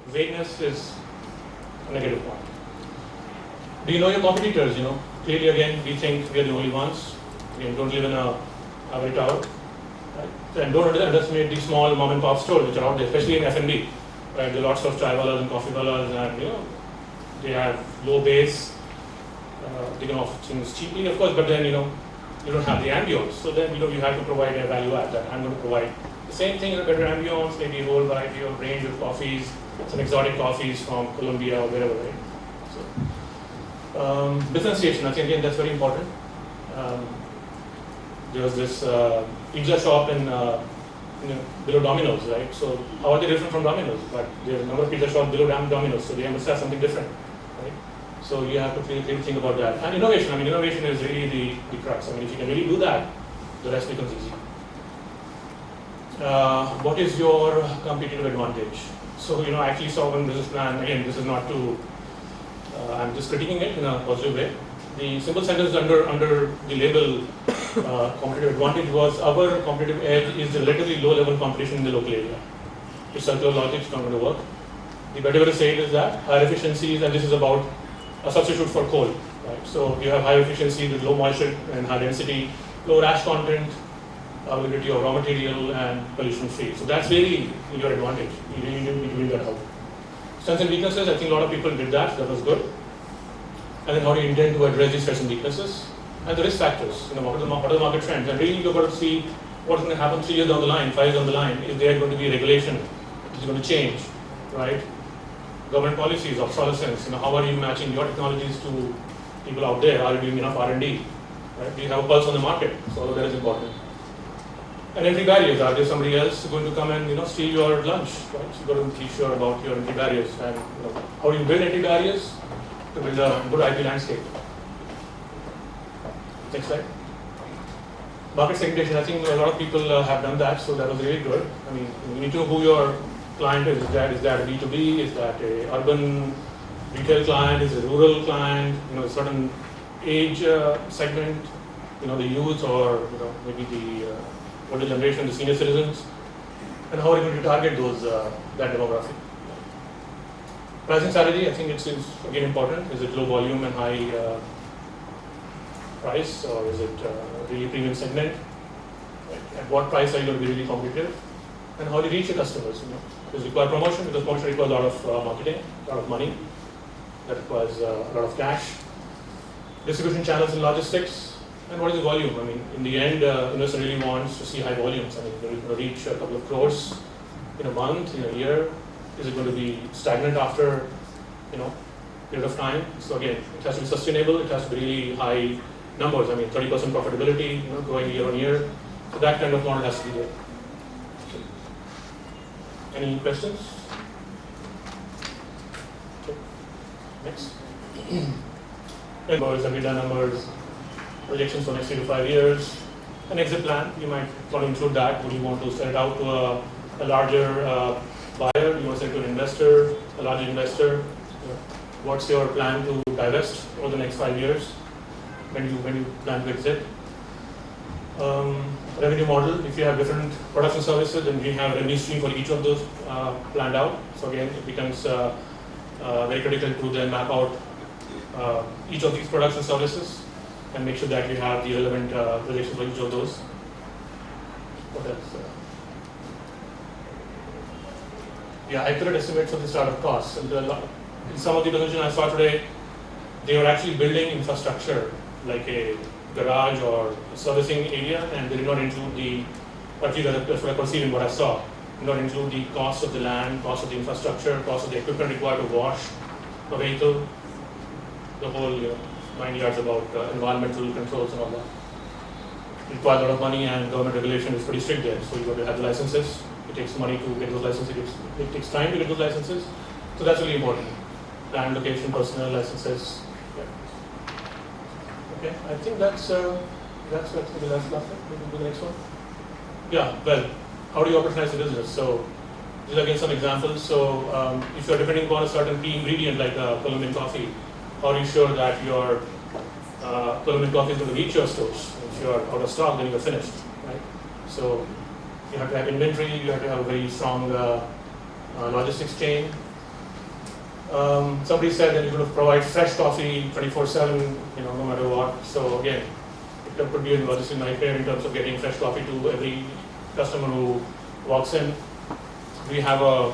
vagueness is a negative point. Do you know your competitors? Clearly, again, we think we are the only ones. Again, don't live in a ivory tower. Right? And don't underestimate these small mom and pop stores which are out there, especially in F&B. Right? There are lots of chai walas and coffee walas, and they have low base. They can offer things cheaply, of course, but then you don't have the ambience. So then you have to provide a value add that I'm going to provide the same thing in a better ambience, maybe a whole variety of range of coffees, some exotic coffees from Colombia or wherever. Right? So differentiation, I think again that's very important. There was this pizza shop in below Domino's, right? So how are they different from Domino's? But there's a number of pizza shops below Domino's, so they must have something different, right? So you have to clearly think about that. And innovation, innovation is really the crux. If you can really do that, the rest becomes easy. What is your competitive advantage? So I actually saw one business plan. Again, this is not to. I'm just critiquing it in a positive way. The simple sentence under the label competitive advantage was our competitive edge is the relatively low level competition in the local area. It's circular logic, it's not going to work. The better way to say it is that higher efficiencies, and this is about a substitute for coal. Right? So you have high efficiency with low moisture and high density, low ash content, availability of raw material, and pollution free. So that's really your advantage. You really need to bring that out. Strengths and weaknesses, I think a lot of people did that. That was good. And then how do you intend to address these strengths and weaknesses? And the risk factors. What are the market trends? And really you've got to see what's going to happen 3 years down the line, 5 years down the line. Is there going to be regulation? Is it going to change? Right? Government policies, obsolescence. How are you matching your technologies to people out there? Are you doing enough R&D? Right? Do you have a pulse on the market? So all of that is important. And entry barriers. Are there somebody else going to come and steal your lunch? Right? So you've got to be sure about your entry barriers. And how do you build entry barriers? To build a good IP landscape. Next slide. Market segmentation. I think a lot of people have done that, so that was really good. You need to know who your client is. Is that a B2B? Is that a urban retail client? Is it a rural client? A certain age segment. The youth, or maybe the older generation, the senior citizens. And how are you going to target those that demographic? Pricing strategy, I think it's again important. Is it low volume and high price, or is it really premium segment? Right? At what price are you going to be really competitive? And how do you reach your customers? Does it require promotion? Because promotion requires a lot of marketing, a lot of money. That requires a lot of cash. Distribution channels and logistics. And what is the volume? In the end, investor really wants to see high volumes. They're going to reach a couple of crores in a month, in a year. Is it going to be stagnant after, period of time? So again, it has to be sustainable. It has to be really high numbers. 30% profitability, growing year on year. So that kind of model has to be there. Any questions? Okay. Next. Numbers, EBITDA numbers, projections for next 3 to 5 years. An exit plan, you might want to include that. Would you want to sell it out to a larger buyer? You want to sell it to an investor, a larger investor? What's your plan to divest over the next 5 years? When you plan to exit? Revenue model, if you have different products and services, then we have a revenue stream for each of those planned out. So again, it becomes very critical to then map out each of these products and services and make sure that you have the relevant projections for each of those. What else? Accurate estimates of the startup costs. And in some of the presentations I saw today, they were actually building infrastructure like a garage or a servicing area, and they did not include that's what I perceived in what I saw, did not include the cost of the land, cost of the infrastructure, cost of the equipment required to wash a vehicle, the whole 9 yards about environmental controls and all that. It requires a lot of money, and government regulation is pretty strict there, so you got to have the licenses. It takes money to get those licenses, it takes time to get those licenses, so that's really important. Land, location, personnel, licenses. Okay, I think that's the last slide. Maybe do the next one. Well, how do you operationalize the business? So these are again some examples. So if you're depending upon a certain key ingredient like Colombian coffee, how are you sure that your Colombian coffee is going to reach your stores? If you're out of stock, then you're finished, right? So you have to have inventory. You have to have a very strong logistics chain. Somebody said that you're going to provide fresh coffee 24/7, no matter what. So again, it could be a logistic nightmare in terms of getting fresh coffee to every customer who walks in. We have a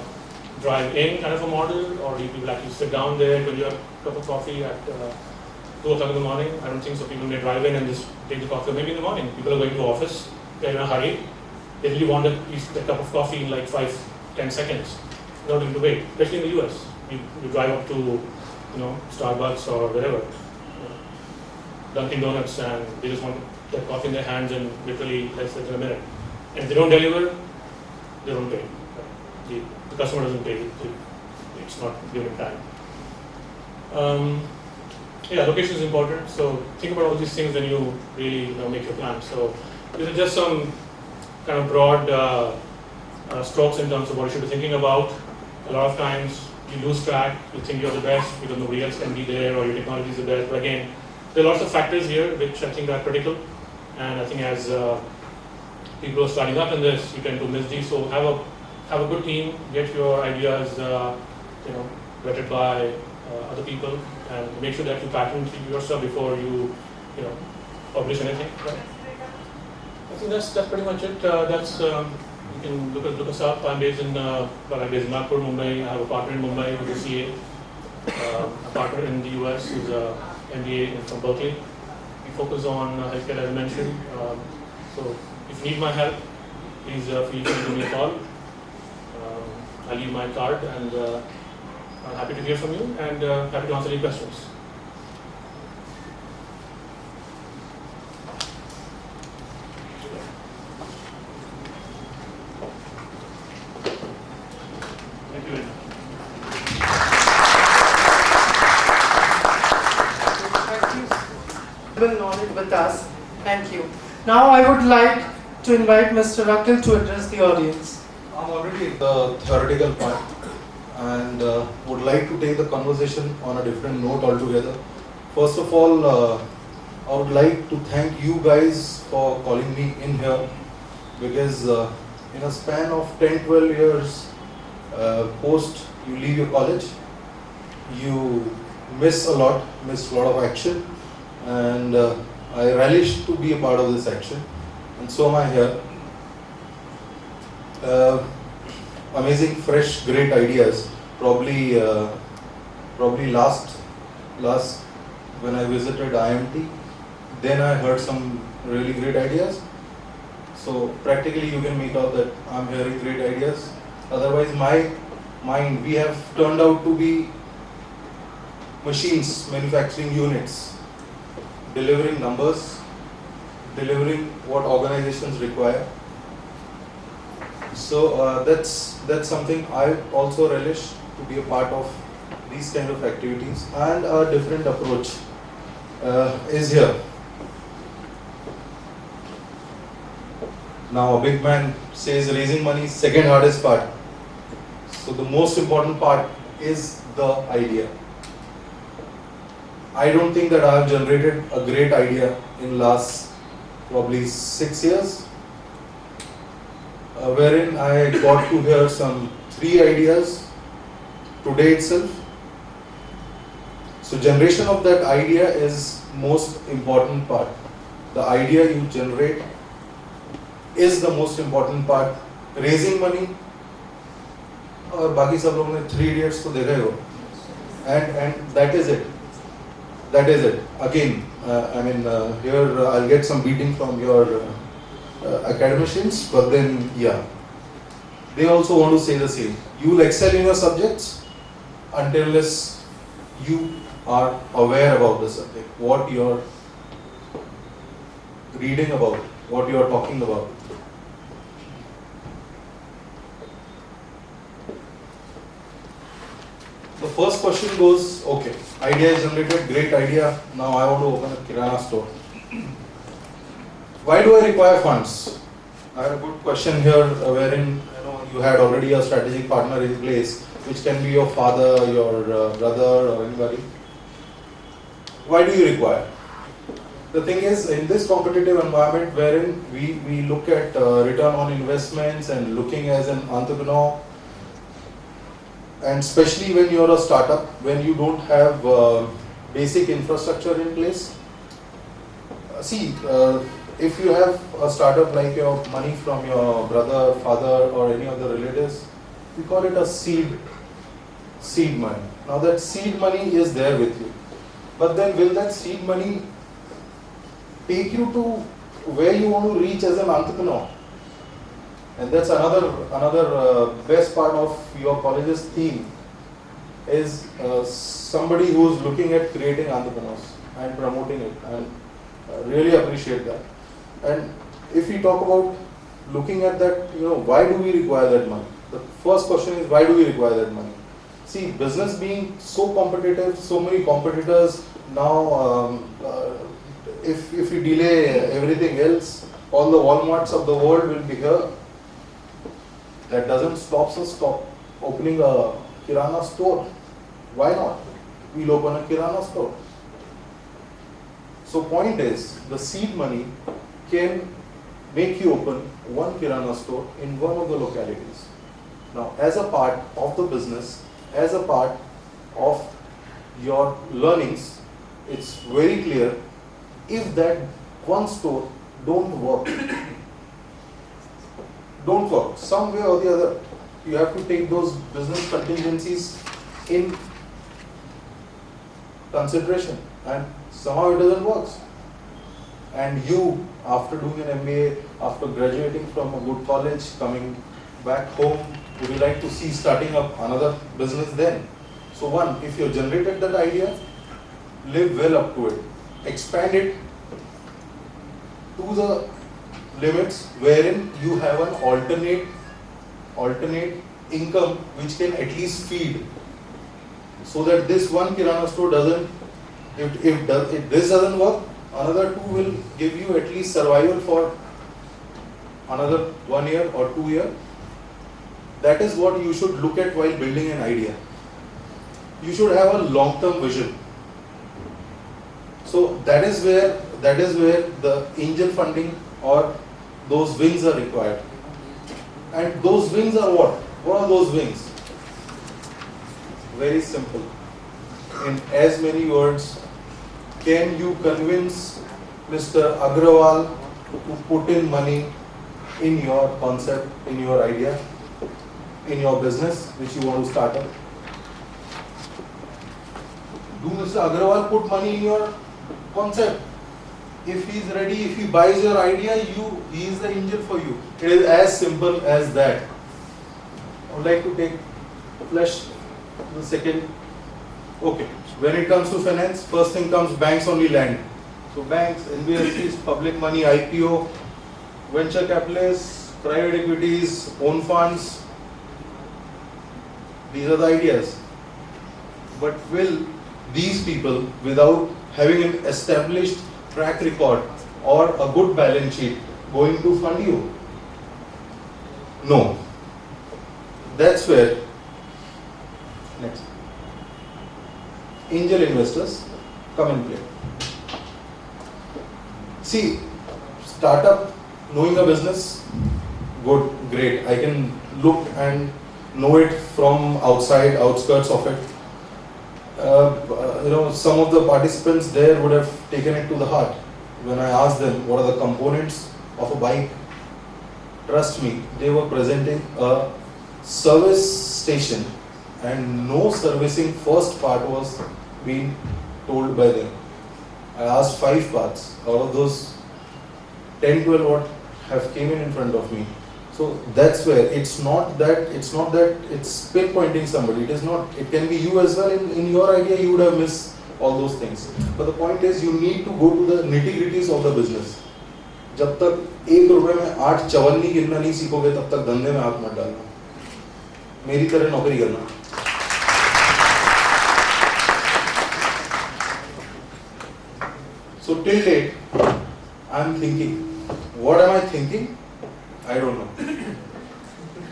drive-in kind of a model, or you people actually sit down there with your cup of coffee at 2 o'clock in the morning. I don't think so. People may drive in and just take the coffee. Maybe in the morning, people are going to office, they're in a hurry. They really want a cup of coffee in like 5-10 seconds without having to wait, especially in the US. You drive up to Starbucks or wherever, Dunkin' Donuts, and they just want their coffee in their hands in literally less than a minute. And if they don't deliver, they don't pay. The customer doesn't pay. It's not given time. Yeah, location is important. So think about all these things when you really make your plan. So these are just some kind of broad strokes in terms of what you should be thinking about. A lot of times you lose track, you think you're the best because nobody else can be there, or your technology is the best. But again, there are lots of factors here which I think are critical. And I think as people are starting up in this, you tend to miss these. So have a good team, get your ideas vetted by other people, and make sure that you patent yourself before you publish anything. Right? I think that's pretty much it. You can look us up. I'm based in Nagpur, Mumbai. I have a partner in Mumbai who's a CA, a partner in the US who's a MBA from Berkeley. We focus on healthcare, as I mentioned. So if you need my help, please feel free to give me a call. I'll leave my card, and I'm happy to hear from you, and happy to answer any questions. Thank you very much. Knowledge with us. Thank you. Now I would like to invite Mr. Akhil to address the audience. I'm already in the theoretical part, and would like to take the conversation on a different note altogether. First of all, I would like to thank you guys for calling me in here, because in a span of 10-12 years post you leave your college, you miss a lot of action, and I relish to be a part of this action, and so am I here. Amazing, fresh, great ideas. Probably last when I visited IMT, then I heard some really great ideas. So practically you can make out that I'm hearing great ideas. Otherwise, my mind, we have turned out to be machines, manufacturing units, delivering numbers, delivering what organizations require. So that's something I also relish, to be a part of these kind of activities, and a different approach is here. Now a big man says raising money is second hardest part. So the most important part is the idea. I don't think that I have generated a great idea in last probably 6 years, wherein I got to hear some 3 ideas today itself. So generation of that idea is most important part. The idea you generate is the most important part. Raising money, और बाकी सब लोगों ने 3 Idiots तो देखा ही हो, and that is it. That is it. Again, here I'll get some beating from your academicians, but then yeah, they also want to say the same. You will excel in your subjects unless you are aware about the subject, what you are reading about, what you are talking about. The first question goes, okay, idea is generated, great idea, now I want to open a kirana store. Why do I require funds? I have a good question here, wherein you had already a strategic partner in place, which can be your father, your brother, or anybody. Why do you require? The thing is, in this competitive environment wherein we look at return on investments and looking as an entrepreneur, and especially when you're a startup, when you don't have basic infrastructure in place. If you have a startup like your money from your brother, father, or any other relatives, we call it a seed money. Now that seed money is there with you, but then will that seed money take you to where you want to reach as an entrepreneur? And that's another best part of your college's theme is somebody who's looking at creating entrepreneurs and promoting it, and really appreciate that. And if we talk about looking at that, why do we require that money? The first question is, why do we require that money? See, business being so competitive, so many competitors now, if we delay everything else, all the Walmarts of the world will be here. That doesn't stop us opening a Kirana store. Why not? We'll open a Kirana store. So point is, the seed money can make you open one Kirana store in one of the localities. Now, as a part of the business, as a part of your learnings, it's very clear, if that one store don't work some way or the other, you have to take those business contingencies in consideration, and somehow it doesn't work. And you, after doing an MBA, after graduating from a good college, coming back home, would you like to see starting up another business then? So one, if you generated that idea, live well up to it. Expand it to the limits wherein you have an alternate income which can at least feed, so that this one Kirana store doesn't, if this doesn't work, another two will give you at least survival for another 1 year or 2 years. That is what you should look at while building an idea. You should have a long-term vision. So that is where the angel funding or those wings are required. And those wings are what? What are those wings? Very simple. In as many words, can you convince Mr. Agrawal to put in money in your concept, in your idea, in your business which you want to start up? Do Mr. Agrawal put money in your concept? If he is ready, if he buys your idea, he is the angel for you. It is as simple as that. I would like to take flash the second. Okay. When it comes to finance, first thing comes banks only lend. So banks, NBFCs, public money, IPO, venture capitalists, private equities, own funds. These are the ideas. But will these people, without having an established track record or a good balance sheet, going to fund you? No. That's where, next, angel investors come in play. See, startup, knowing a business, good, great. I can look and know it from outside, outskirts of it. Some of the participants there would have taken it to the heart. When I asked them what are the components of a bike, trust me, they were presenting a service station and no servicing first part was being told by them. I asked 5 parts. Out of those 10, 12 what have came in front of me. So that's where it's not that it's pinpointing somebody. It is not. It can be you as well. In your idea, you would have missed all those things. But the point is, you need to go to the nitty-gritties of the business. जब तक 1 रुपए में 8 चवन्नी गिनना नहीं सीखोगे, तब तक धंधे में हाथ मत डालना. मेरी तरह नौकरी करना. So till date, I am thinking. What am I thinking? I don't know.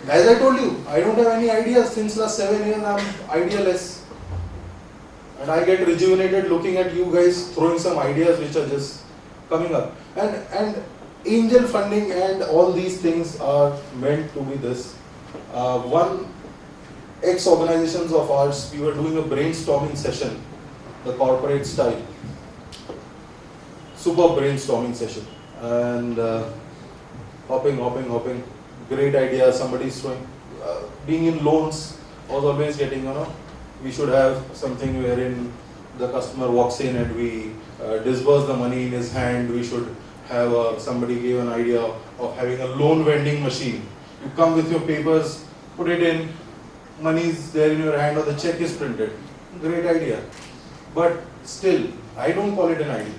As I told you, I don't have any ideas. Since last 7 years, I am idealess. And I get rejuvenated looking at you guys throwing some ideas which are just coming up. And angel funding and all these things are meant to be this. One ex-organizations of ours, we were doing a brainstorming session, the corporate style. Super brainstorming session. And hopping. Great idea, somebody's throwing. Being in loans, I was always getting, we should have something wherein the customer walks in and we disburse the money in his hand. We should have somebody gave an idea of having a loan vending machine. You come with your papers, put it in, money is there in your hand or the check is printed. Great idea. But still, I don't call it an idea.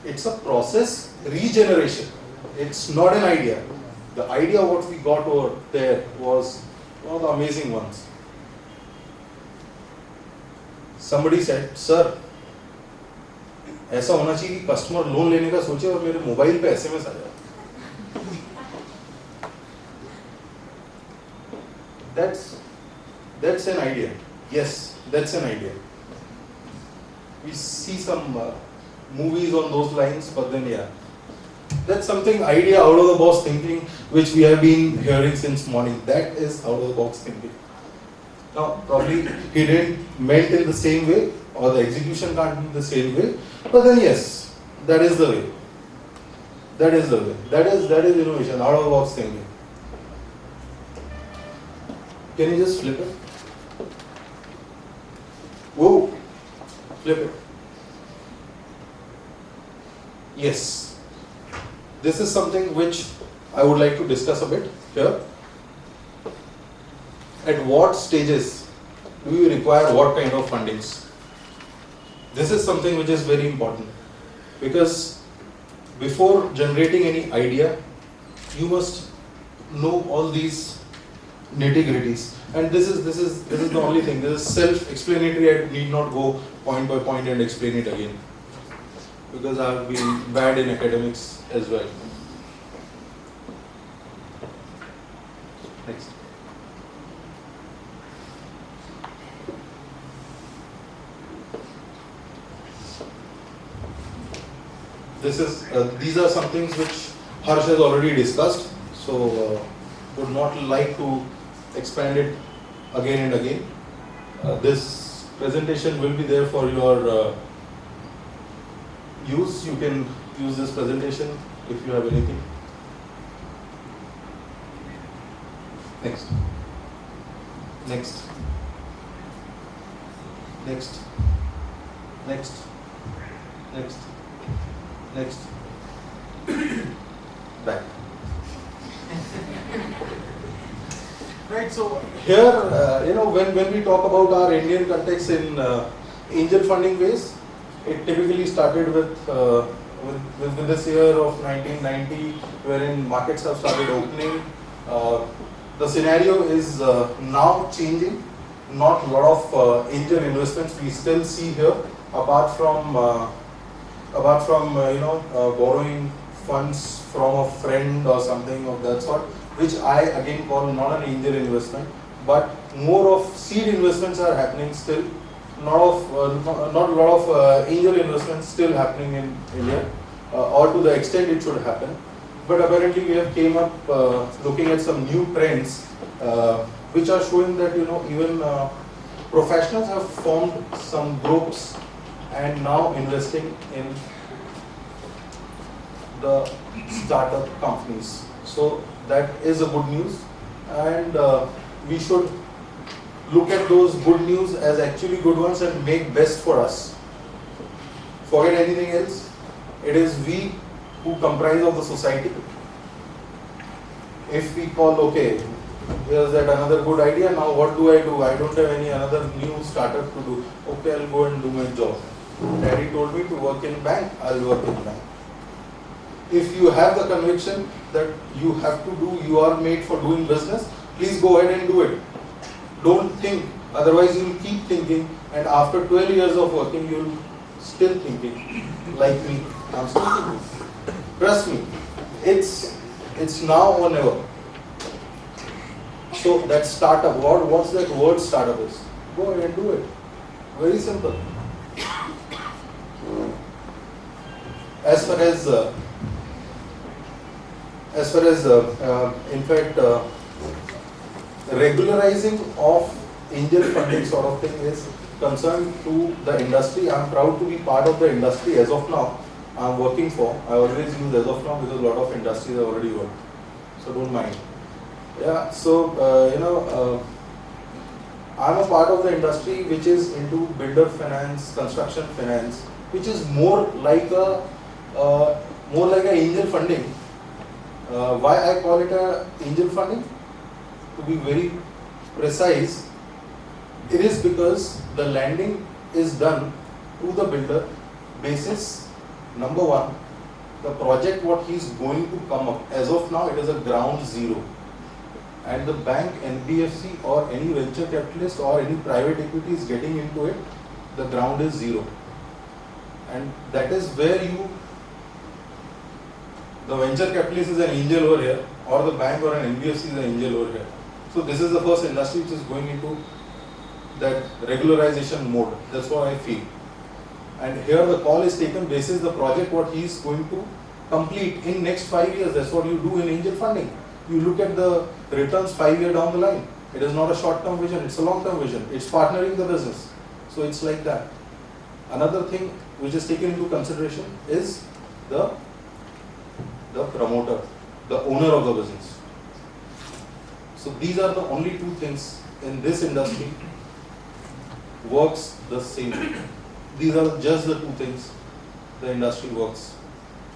It's a process regeneration. It's not an idea. The idea what we got over there was one of the amazing ones. Somebody said, sir, ऐसा होना चाहिए कि customer loan लेने का सोचे और मेरे mobile पे एसएमएस आ जाए. That's an idea. Yes, that's an idea. We see some movies on those lines, but then yeah, that's something idea out of the box thinking which we have been hearing since morning. That is out of the box thinking. Now probably he didn't meant in the same way or the execution can't be the same way, but then yes, that is the way. That is the way. That is innovation, out of the box thinking. Can you just flip it? Whoa, flip it. Yes, this is something which I would like to discuss a bit here. At what stages do you require what kind of fundings? This is something which is very important because before generating any idea, you must know all these nitty-gritties. And this is the only thing. This is self-explanatory. I need not go point by point and explain it again, because I have been bad in academics as well. Next. These are some things which Harsh has already discussed, so would not like to expand it again and again. This presentation will be there for your use. You can use this presentation if you have anything. Next. Next. Next. Next. Next. Next. Back. Right, so here, when we talk about our Indian context in angel funding ways, it typically started with this year of 1990, wherein markets have started opening. The scenario is now changing. Not a lot of angel investments we still see here, apart from borrowing funds from a friend or something of that sort, which I again call not an angel investment, but more of seed investments are happening still. Not a lot of angel investments still happening in India, or to the extent it should happen. But apparently we have came up looking at some new trends, which are showing that even professionals have formed some groups and now investing in the startup companies. So that is a good news, and we should look at those good news as actually good ones and make best for us. Forget anything else. It is we who comprise of the society. If we call, okay, here's that another good idea, now what do? I don't have any another new startup to do. Okay, I'll go and do my job. Daddy told me to work in bank, I'll work in bank. If you have the conviction that you have to do, you are made for doing business, please go ahead and do it. Don't think, otherwise you'll keep thinking, and after 12 years of working, you'll still thinking, like me. I'm still thinking. Trust me, it's now or never. So that startup, what's that word startup is? Go ahead and do it. Very simple. As far as in fact regularizing of angel funding sort of thing is concerned to the industry, I'm proud to be part of the industry as of now. I'm working for. I always use as of now because a lot of industries have already worked. So don't mind. Yeah, so I'm a part of the industry which is into builder finance, construction finance, which is more like a angel funding. Why I call it a angel funding? To be very precise, it is because the lending is done to the builder basis, number one, the project what he is going to come up. As of now, it is a ground zero. And the bank, NBFC or any venture capitalist or any private equity is getting into it, the ground is zero. And that is where the venture capitalist is an angel over here, or the bank or an NBFC is an angel over here. So this is the first industry which is going into that regularization mode. That's what I feel. And here the call is taken basis the project what he is going to complete in next 5 years. That's what you do in angel funding. You look at the returns 5 years down the line. It is not a short-term vision, it's a long-term vision. It's partnering the business. So it's like that. Another thing which is taken into consideration is the promoter, the owner of the business. So these are the only two things in this industry works the same. These are just the two things the industry works.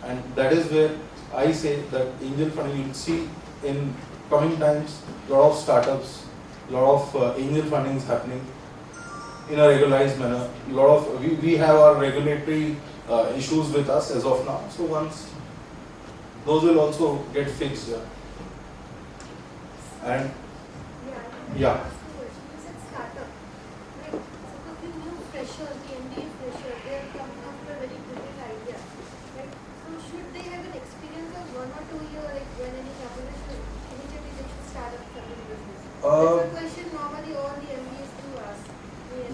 And that is where I say that angel funding, you'll see in coming times, a lot of startups, a lot of angel funding is happening in a regularized manner. We have our regulatory issues with us as of now. So once those will also get fixed. Yeah. And yeah. You said startup. Like, suppose the new fresher, the MBA fresher, they are coming up with a very brilliant idea. Right? So should they have an experience of 1 or 2 years, like when any capital immediately they should start up something business? That's a question normally all the MBAs do ask.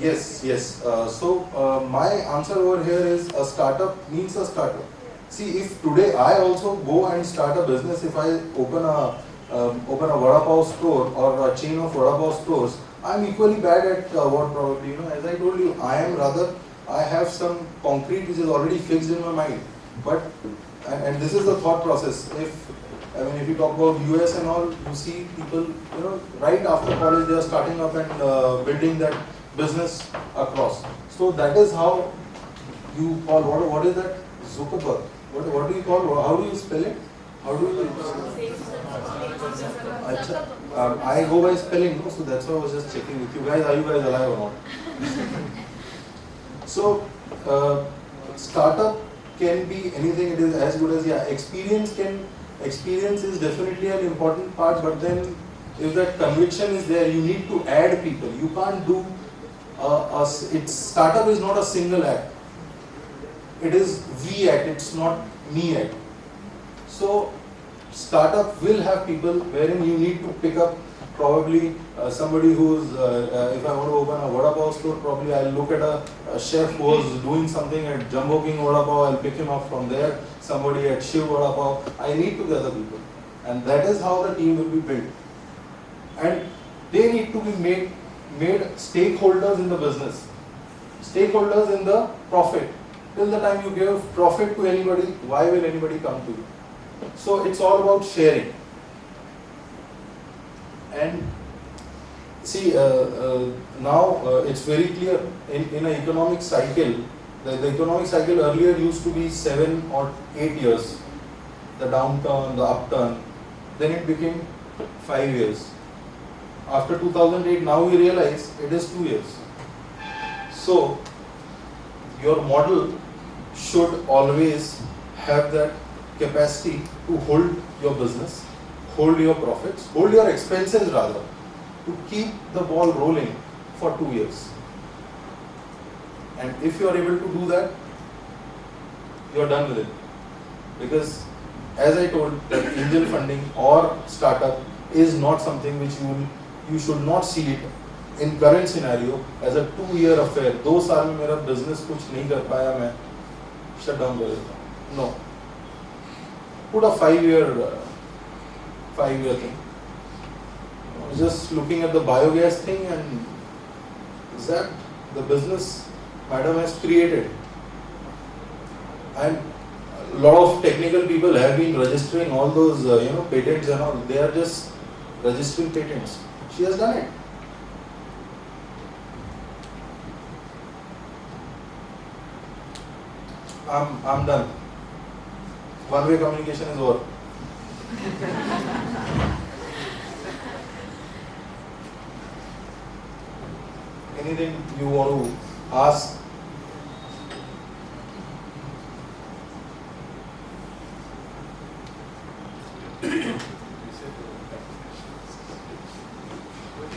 Yes. My answer over here is a startup means a startup. See, if today I also go and start a business, if I open a vada pav store or a chain of vada pav stores, I'm equally bad at what probably, as I told you, I have some concrete which is already fixed in my mind. But, and this is the thought process. If you talk about US and all, you see people, right after college they are starting up and building that business across. So that is how you call, what is that? Zuckerberg. What do you call, how do you spell it? How do you I go by spelling, so that's why I was just checking with you guys, are you guys alive or not? So, startup can be anything, it is as good as, experience is definitely an important part, but then if that conviction is there, you need to add people. You can't do, startup is not a single act. It is we act, it's not me act. So, startup will have people wherein you need to pick up probably somebody who's, if I want to open a vada pav store, probably I'll look at a chef who was doing something at Jumbo King Vada Pav, I'll pick him up from there, somebody at Shiv Vada Pav. I need to gather people. And that is how the team will be built. And they need to be made stakeholders in the business, stakeholders in the profit. Till the time you give profit to anybody, why will anybody come to you? So it's all about sharing. And see, now it's very clear in an economic cycle, the economic cycle earlier used to be 7 or 8 years, the downturn, the upturn, then it became 5 years. After 2008, now we realize it is 2 years. So your model should always have that capacity to hold your business, hold your profits, hold your expenses rather, to keep the ball rolling for 2 years. And if you are able to do that, you are done with it. Because as I told, that angel funding or startup is not something which you should not see it in current scenario as a 2-year affair. 2 साल में मेरा business कुछ नहीं कर पाया, मैं shut down कर देता हूँ. No. Put a 5-year thing. I was just looking at the biogas thing, and is that the business madam has created. And a lot of technical people have been registering all those patents and all. They are just registering patents. She has done it. I'm done. One-way communication is over. Anything you want to ask?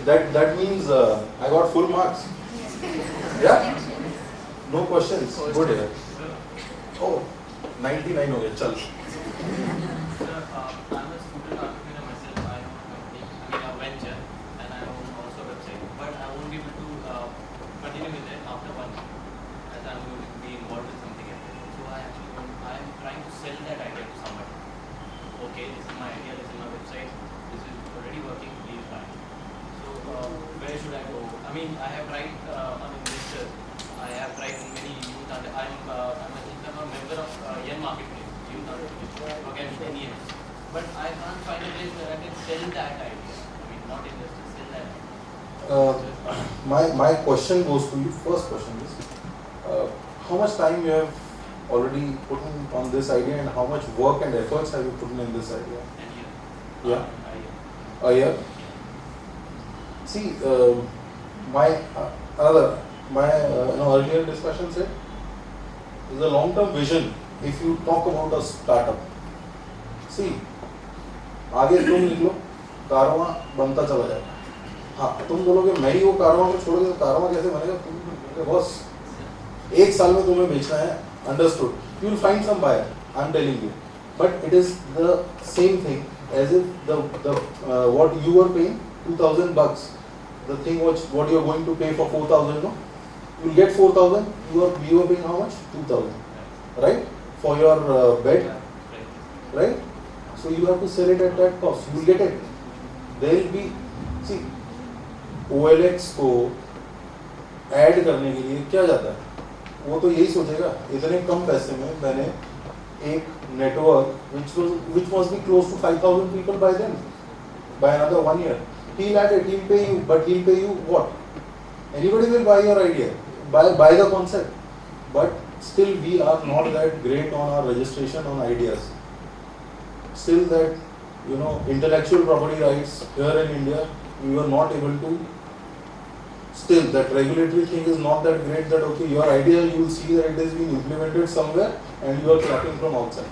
That means I got full marks. Yeah? No questions. Good. Yeah. Oh, 99 हो गया चल. Sir, I'm a student entrepreneur myself. I own a company, a venture, and I own also a website. But I won't be able to continue with it after 1 year, as I'm going to be involved with something else. So I'm trying to sell that idea to somebody. Okay, this is my idea, this is my website, this is already working, please buy it. So where should I go? I mean, I have tried, I have tried in many youth, and I'm a member of Yen Marketplace, youth entrepreneur, again 10 years. But I can't find a place where I can sell that idea. I mean, not invest, sell that idea. My question goes to you. First question is, how much time you have already put in on this idea, and how much work and efforts have you put in this idea? And here. Yeah. A year. A year. See, my earlier discussion said, is a long-term vision. If you talk about a startup, see, आगे तुम निकलो, कारवां बनता चला जाएगा. हाँ, तुम बोलोगे मैं ही वो कारवां को छोड़ के, तो कारवां कैसे बनेगा? तुम बॉस, 1 साल में तुम्हें बेचना है, understood. You will find some buyer. I'm telling you. But it is the same thing as if the what you were paying $2,000. The thing what you are going to pay for 4,000, no? You will get 4,000. You are paying how much? 2,000, right? For your bed, right? So you have to sell it at that cost. You will get it. There will be, see, OLX को add करने के लिए क्या जाता है? वो तो यही सोचेगा, इतने कम पैसे में मैंने एक network which must be close to 5,000 people by then, by another 1 year. He'll add it, he'll pay you, but he'll pay you what? Anybody will buy your idea, buy the concept, but still we are not that great on our registration on ideas. Still that, intellectual property rights here in India, we were not able to. Still, that regulatory thing is not that great that, okay, your idea, you will see that it is being implemented somewhere and you are clapping from outside.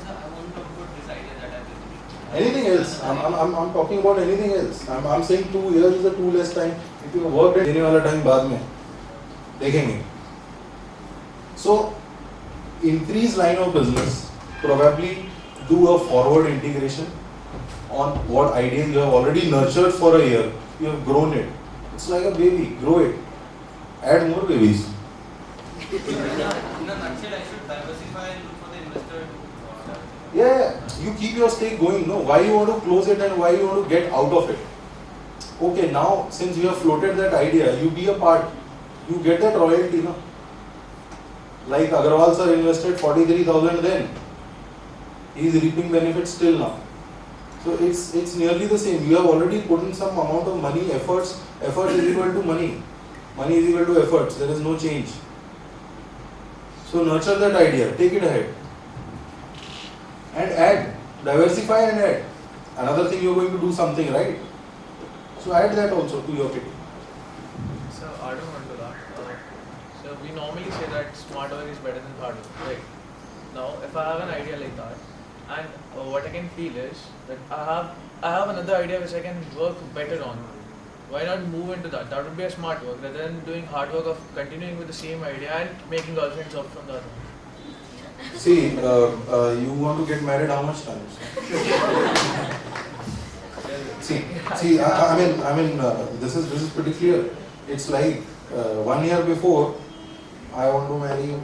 Sir, I want to put this idea that I'm listening. Anything else? I'm talking about anything else. I'm saying 2 years is a too less time. If you worked at देने वाला time बाद में देखेंगे. So, increase line of business, probably do a forward integration on what ideas you have already nurtured for a year. You have grown it. It's like a baby, grow it. Add more babies. In a nutshell, I should diversify and look for the investor to Yeah, you keep your stake going. No, why you want to close it and why you want to get out of it? Okay, now since you have floated that idea, you be a part. You get that royalty, no? Like Agarwal sir invested 43,000 then. He is reaping benefits till now. So it's nearly the same. You have already put in some amount of money, efforts. Effort is equal to money. Money is equal to efforts. There is no change. So nurture that idea. Take it ahead. And add. Diversify and add. Another thing you are going to do something, right? So add that also to your kitty. So adding on to that, so we normally say that smart work is better than hard work, right? Now, if I have an idea like that, and what I can feel is that I have another idea which I can work better on. Why not move into that? That would be a smart work rather than doing hard work of continuing with the same idea and making girlfriends up from the other one. See, you want to get married how much times? See, I mean, this is pretty clear. It's like 1 year before, I want to marry you.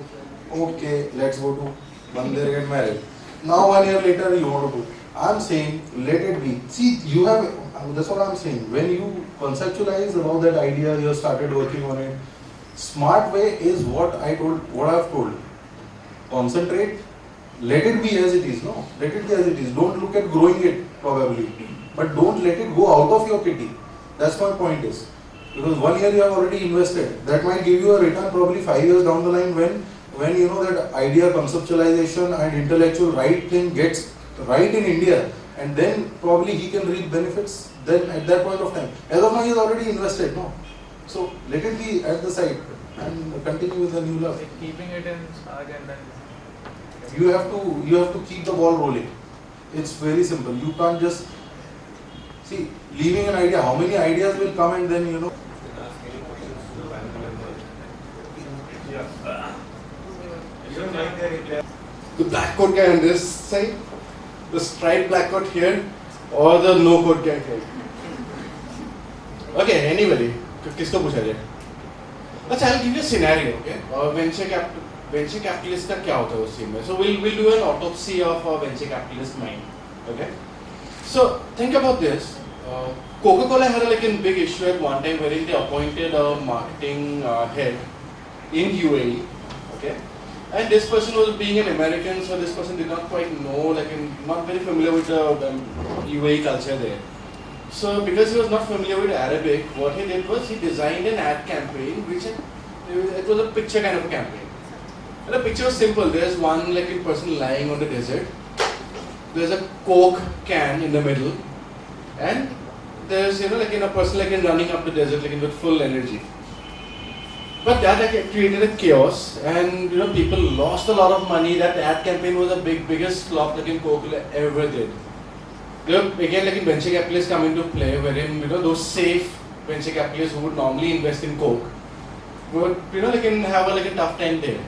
Okay, let's go to Mandir get married. Now 1 year later, you want to do. I'm saying, let it be. See, you have. That's what I'm saying. When you conceptualized about that idea, you have started working on it. Smart way is what I've told. Concentrate, let it be as it is, no? Let it be as it is. Don't look at growing it probably. But don't let it go out of your kitty. That's my point is. Because 1 year you have already invested. That might give you a return probably 5 years down the line when you know that idea, conceptualization and intellectual right thing gets right in India, and then probably he can reap benefits then at that point of time. As of now he has already invested, no? So let it be at the side and continue with the new love. Like keeping it in Spark and then You have to keep the ball rolling. It's very simple. You can't just see leaving an idea. How many ideas will come and then you know? The black coat guy on this side, the striped black coat here, or the no coat guy here. Okay, anybody, किसको पूछा जाए? अच्छा, I'll give you a scenario, okay? Venture capitalist का क्या होता है उस scene में? So we'll do an autopsy of a venture capitalist mind, okay? So think about this. Coca-Cola had a big issue at one time wherein they appointed a marketing head in UAE, okay? And this person was being an American, so this person did not quite know, not very familiar with the UAE culture there. So because he was not familiar with Arabic, what he did was he designed an ad campaign, which it was a picture kind of a campaign. And the picture was simple. There's one person lying on the desert. There's a Coke can in the middle, and there's a person running up the desert with full energy. But that created a chaos, and people lost a lot of money. That ad campaign was the biggest flop Coca-Cola ever did. Again, venture capitalists come into play, wherein those safe venture capitalists who would normally invest in Coke would have a tough time there.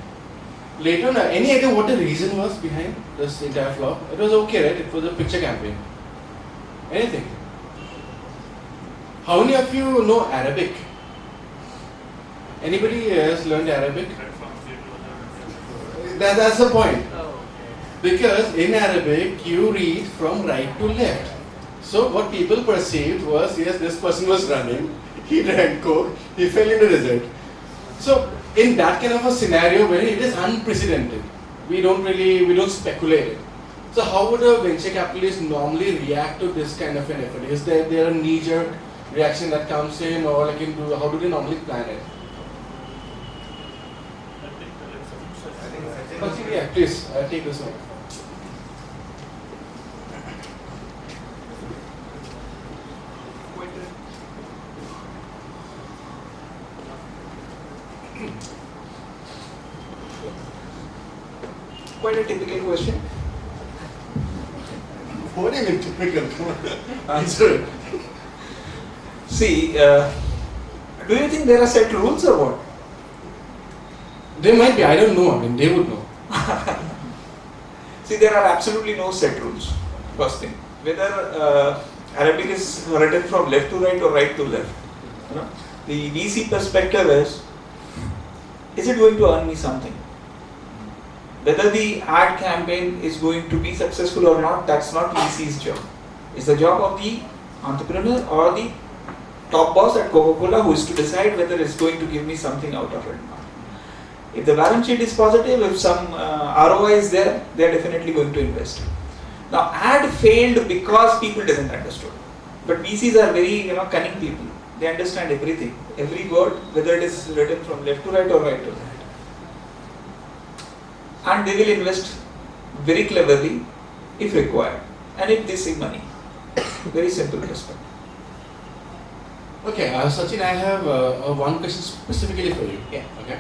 Later on, any idea what the reason was behind this entire flop? It was okay, right? It was a picture campaign. Anything? How many of you know Arabic? Anybody has learned Arabic? That's the point. Because in Arabic, you read from right to left. So what people perceived was, yes, this person was running, he drank Coke, he fell in the desert. So in that kind of a scenario where it is unprecedented, we don't speculate it. So how would a venture capitalist normally react to this kind of an effort? Is there a knee-jerk reaction that comes in, or how do they normally plan it? Yeah, please, take this one. Quite a typical question. What do you mean typical? Answer it. See, do you think there are set rules or what? There might be, I don't know, they would know. See, there are absolutely no set rules. First thing, whether Arabic is written from left to right or right to left. The VC perspective is it going to earn me something? Whether the ad campaign is going to be successful or not, that's not VC's job. It's the job of the entrepreneur or the top boss at Coca-Cola who is to decide whether it's going to give me something out of it or not. If the balance sheet is positive, if some ROI is there, they are definitely going to invest. Now, ad failed because people didn't understand. But VCs are very cunning people. They understand everything, every word, whether it is written from left to right or right to right. And they will invest very cleverly if required, and if they see money. Very simple perspective. Okay, Sachin, I have one question specifically for you. Yeah. Okay.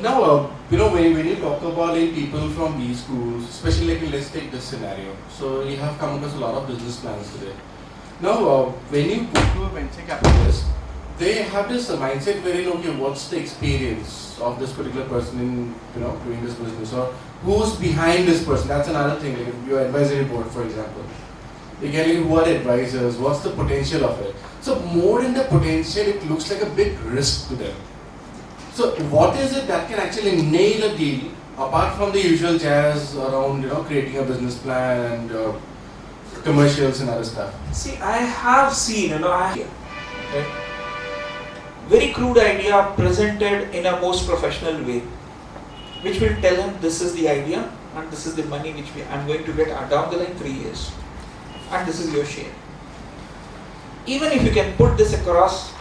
Now, when you talk about people from B schools, especially let's take this scenario. So you have come across a lot of business plans today. Now, when you go to a venture capitalist, they have this mindset wherein, okay, what's the experience of this particular person in doing this business, or who's behind this person? That's another thing. Like your advisory board, for example. Again, who are advisors? What's the potential of it? So more than the potential, it looks like a big risk to them. So what is it that can actually nail a deal apart from the usual jazz around creating a business plan and commercials and other stuff? See, I have seen, right? Very crude idea presented in a most professional way, which will tell him this is the idea and this is the money which I'm going to get down the line 3 years, and this is your share. Even if you can put this across,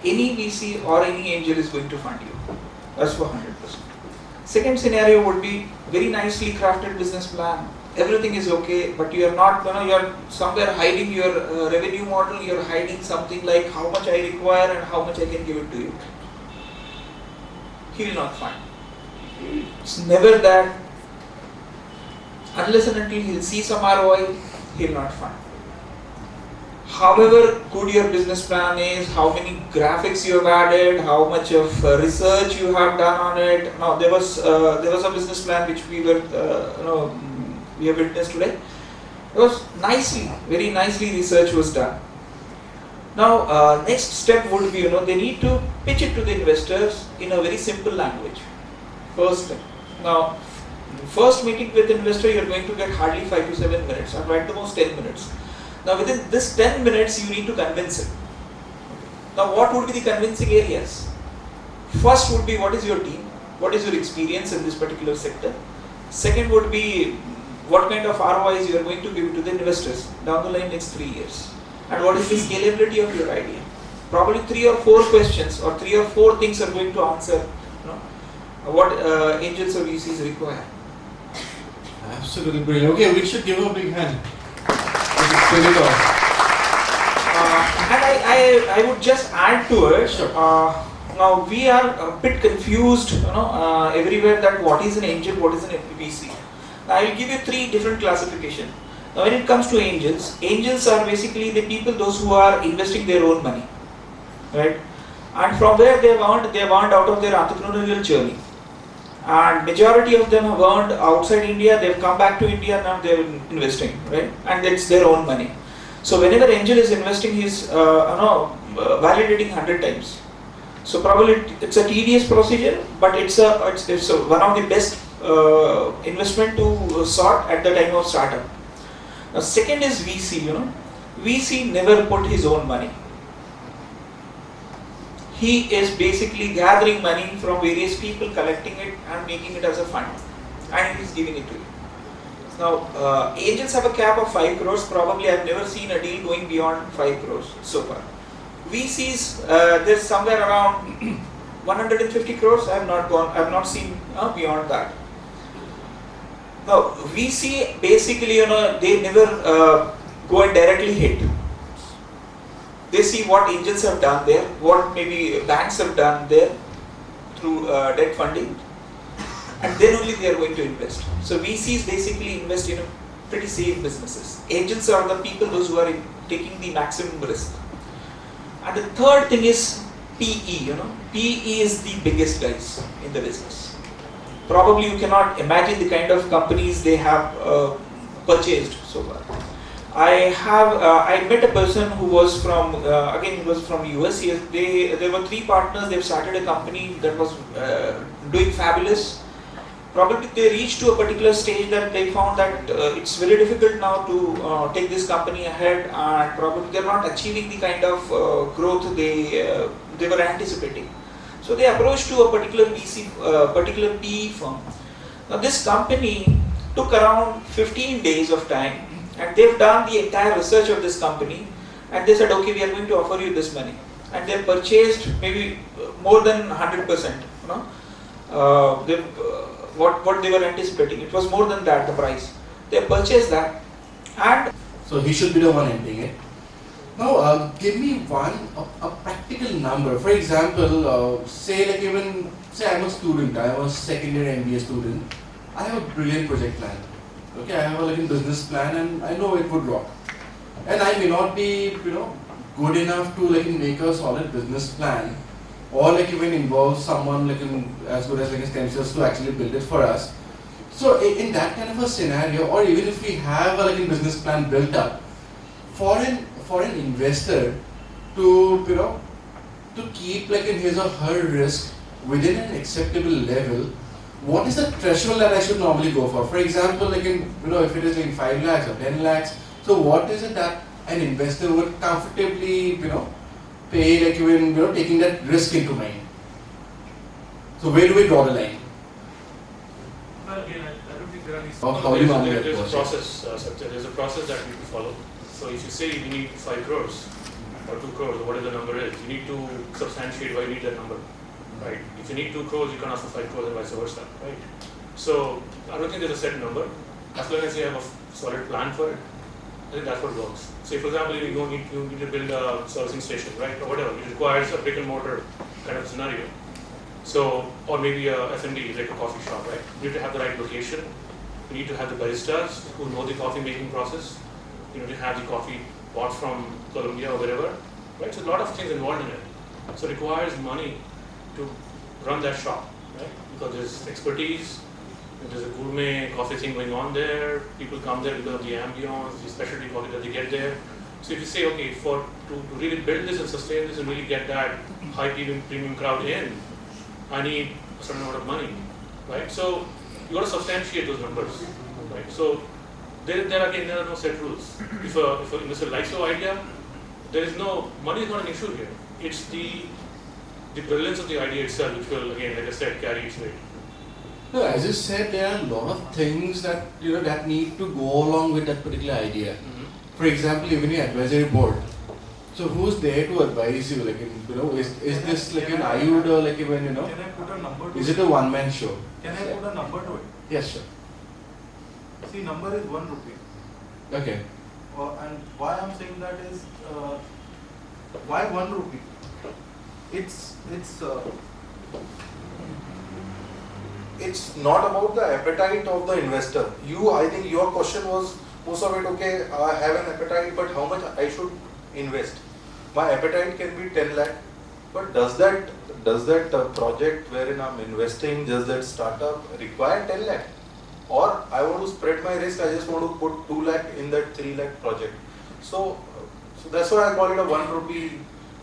any VC or any angel is going to fund you. That's for 100%. Second scenario would be very nicely crafted business plan. Everything is okay, but you are not, you're somewhere hiding your revenue model. You're hiding something like how much I require and how much I can give it to you. He will not fund. It's never that. Unless and until he'll see some ROI, he'll not fund. However good your business plan is, how many graphics you have added, how much of research you have done on it. Now there was a business plan which we were we have witnessed today. It was very nicely research was done. Now next step would be they need to pitch it to the investors in a very simple language. First step. Now first meeting with investor, you're going to get hardly 5 to 7 minutes, or at the most 10 minutes. Now within this 10 minutes, you need to convince him. Now what would be the convincing areas? First would be, what is your team? What is your experience in this particular sector? Second would be, what kind of ROIs you are going to give to the investors down the line next 3 years? And what is the scalability of your idea? Probably 3 or 4 questions or 3 or 4 things are going to answer what angels or VCs require. Absolutely brilliant. Okay, we should give her a big hand. And I would just add to it. Sure. Now we are a bit confused, everywhere that what is an angel, what is an VC. Now I will give you 3 different classifications. Now when it comes to angels, angels are basically the people, those who are investing their own money, right? And from where they have earned out of their entrepreneurial journey. And majority of them have earned outside India, they've come back to India, now they're investing, right? And it's their own money. So whenever angel is investing, he's validating 100 times. So probably it's a tedious procedure, but it's one of the best investment to sort at the time of startup. Now second is VC, VC never put his own money. He is basically gathering money from various people, collecting it and making it as a fund, and he is giving it to you. Now, angels have a cap of 5 crores. Probably I have never seen a deal going beyond 5 crores so far. VCs, there's somewhere around 150 crores. I have not seen beyond that. Now, VC basically, they never go and directly hit. They see what angels have done there, what maybe banks have done there through debt funding, and then only they are going to invest. So VCs basically invest in pretty safe businesses. Angels are the people, those who are taking the maximum risk. And the third thing is PE. PE is the biggest guys in the business. Probably you cannot imagine the kind of companies they have purchased so far. I met a person who was from US. There were 3 partners. They've started a company that was doing fabulous. Probably they reached to a particular stage that they found that it's very difficult now to take this company ahead, and probably they're not achieving the kind of growth they were anticipating. So they approached to a particular particular PE firm. Now this company took around 15 days of time, and they've done the entire research of this company, and they said, okay, we are going to offer you this money. And they purchased maybe more than 100%. What they were anticipating, it was more than that, the price. They purchased that, and so he should be the one ending it. Now, give me a practical number. For example, say I'm a student, I'm a second year MBA student. I have a brilliant project plan. Okay, I have a business plan, and I know it would rock. And I may not be, good enough to make a solid business plan, or even involve someone as good as STEMshells to actually build it for us. So in that kind of a scenario, or even if we have a business plan built up, for an investor to keep in his or her risk within an acceptable level, what is the threshold that I should normally go for? For example, if it is 5 lakhs or 10 lakhs, so what is it that an investor would comfortably pay like even taking that risk into mind? So where do we draw the line? Well, again, I don't think there are any. Or how do you manage that There's a process? process, Satya. There's a process that we need to follow. So if you say you need 5 crores or 2 crores or whatever the number is, you need to substantiate why you need that number, right? If you need 2 crores, you can't ask for 5 crores and vice versa, right? So I don't think there's a set number. As long as you have a solid plan for it, I think that's what works. Say for example, you need to build a servicing station, right, or whatever. It requires a brick and mortar kind of scenario. So, or maybe a F&B, like a coffee shop, right? You need to have the right location. You need to have the baristas who know the coffee making process. You need to have the coffee bought from Colombia or wherever, right? So a lot of things involved in it. So it requires money to run that shop, right? Because there's expertise, there's a gourmet coffee thing going on there. People come there because of the ambience, the specialty coffee that they get there. So if you say, okay, to really build this and sustain this and really get that high premium crowd in, I need a certain amount of money, right? So you got to substantiate those numbers, right? So there are no set rules. If an investor likes your idea, there is no money is not an issue here. It's the brilliance of the idea itself, which will, again, like I said, carry its weight. No, as you said, there are a lot of things that that need to go along with that particular idea. For example, even your advisory board. So who's there to advise you? Like, is this like an IUD or like even Can I put a number to is it a one-man show? Can I put a number to it? Yes, sir. See, number is 1 rupee. Okay. And why I'm saying that is, why 1 rupee? It's not about the appetite of the investor. I think your question was most of it, okay, I have an appetite, but how much I should invest? My appetite can be 10 lakh, but does that project wherein I'm investing, does that startup require 10 lakh? Or I want to spread my risk, I just want to put 2 lakh in that 3 lakh project. So that's why I call it a 1 rupee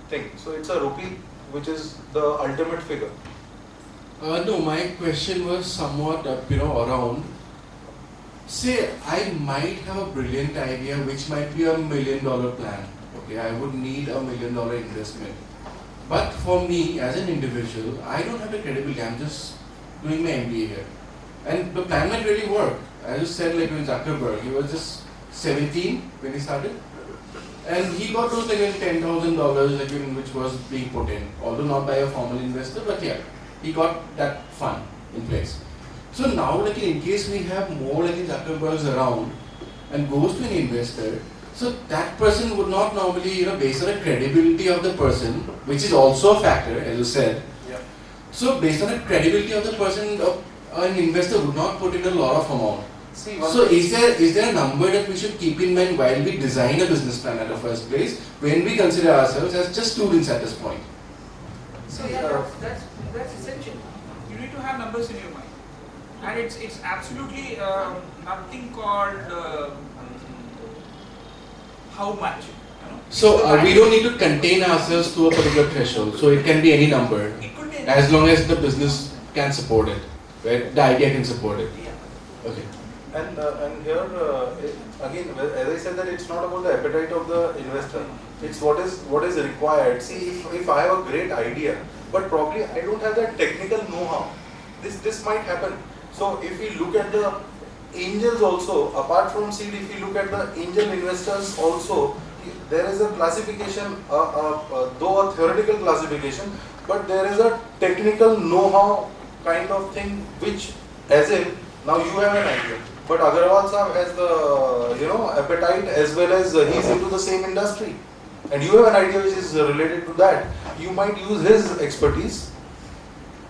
thing. So it's a rupee which is the ultimate figure. No, my question was somewhat around. Say I might have a brilliant idea which might be $1 million plan. Okay, I would need $1 million investment. But for me as an individual, I don't have the credibility. I'm just doing my MBA here. And the plan might really work. I just said like when Zuckerberg, he was just 17 when he started. And he got those like $10,000 like which was being put in. Although not by a formal investor, but yeah, he got that fund in place. So now like in case we have more like Zuckerbergs around and goes to an investor, so that person would not normally based on the credibility of the person, which is also a factor as you said. Yeah. So based on the credibility of the person, an investor would not put in a lot of amount. So is there a number that we should keep in mind while we design a business plan at the first place, when we consider ourselves as just students at this point? So that's essential. You need to have numbers in your mind, and it's absolutely nothing called how much. So we don't need to contain ourselves to a particular threshold. So it can be any number, It could be as long as the business can support it, right? The idea can support it. Yeah. Okay. And here again, as I said, that it's not about the appetite of the investor. It's what is required. See, if I have a great idea, but probably I don't have that technical know-how, this might happen. So if we look at the angels also, apart from seed, if you look at the angel investors also, there is a classification, though a theoretical classification, but there is a technical know-how kind of thing, which as in now you have an idea, but Agarwal Sahab has the appetite as well as he's into the same industry, and you have an idea which is related to that. You might use his expertise